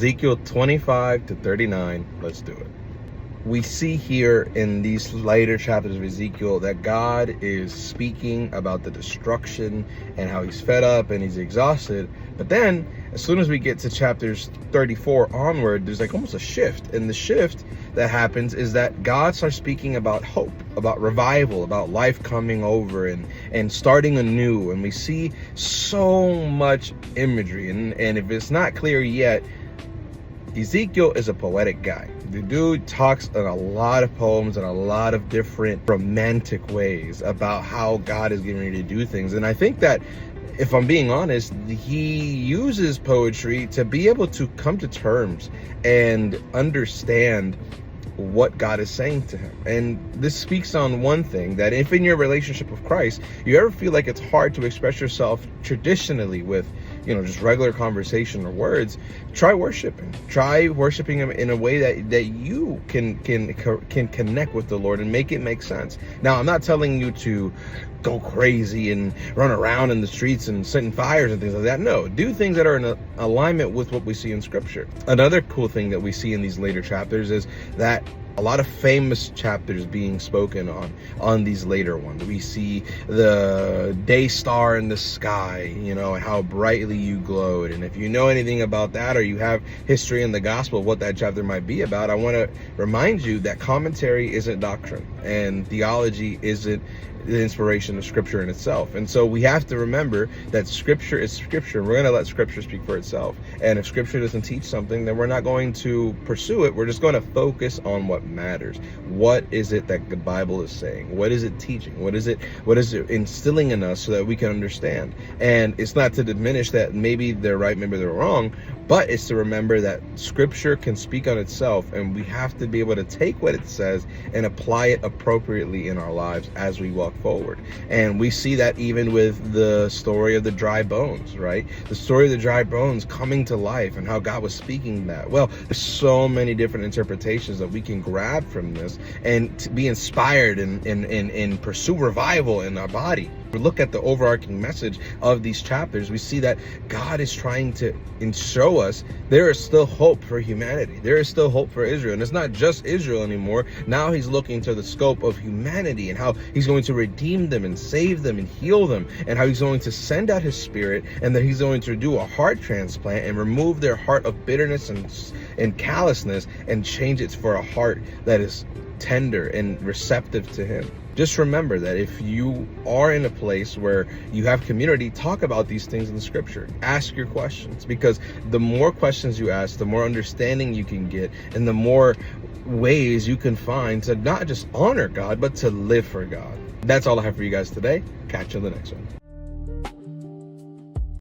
Ezekiel 25 to 39. Let's do it. We see here in these later chapters of Ezekiel that God is speaking about the destruction and how he's fed up and he's exhausted. But then as soon as we get to chapters 34 onward, there's like almost a shift. And the shift that happens is that God starts speaking about hope, about revival, about life coming over and starting anew. And we see so much imagery. And if it's not clear yet, Ezekiel is a poetic guy. The dude talks in a lot of poems and a lot of different romantic ways about how God is getting ready to do things. And I think that, if I'm being honest, he uses poetry to be able to come to terms and understand what God is saying to him. And this speaks on one thing, that if in your relationship with Christ, you ever feel like it's hard to express yourself traditionally with, just regular conversation or words, try worshiping him in a way that you can connect with the Lord and make it make sense. Now, I'm not telling you to go crazy and run around in the streets and setting fires and things like that. No, do things that are in alignment with what we see in Scripture. Another cool thing that we see in these later chapters is that a lot of famous chapters being spoken on these later ones. We see the day star in the sky, and how brightly you glowed. And if you know anything about that, or you have history in the gospel of what that chapter might be about, I want to remind you that commentary isn't doctrine and theology isn't the inspiration of Scripture in itself. And so we have to remember that Scripture is Scripture. We're going to let Scripture speak for itself. And if Scripture doesn't teach something, then we're not going to pursue it. We're just going to focus on what matters. What is it that the Bible is saying? What is it teaching? What is it instilling in us so that we can understand? And it's not to diminish that maybe they're right, maybe they're wrong, but it's to remember that Scripture can speak on itself, and we have to be able to take what it says and apply it appropriately in our lives as we walk forward. And we see that even with the story of the dry bones, right? The story of the dry bones coming to life and how God was speaking that. Well, there's so many different interpretations that we can grab from this and to be inspired and pursue revival in our body. We look at the overarching message of these chapters, we see that God is trying to show us there is still hope for humanity. There is still hope for Israel. And it's not just Israel anymore. Now he's looking to the scope of humanity and how he's going to redeem them and save them and heal them, and how he's going to send out his Spirit, and that he's going to do a heart transplant and remove their heart of bitterness and callousness and change it for a heart that is tender and receptive to him. Just remember that if you are in a place where you have community, talk about these things in the Scripture. Ask your questions, because the more questions you ask, the more understanding you can get, and the more ways you can find to not just honor God, but to live for God. That's all I have for you guys today. Catch you in the next one.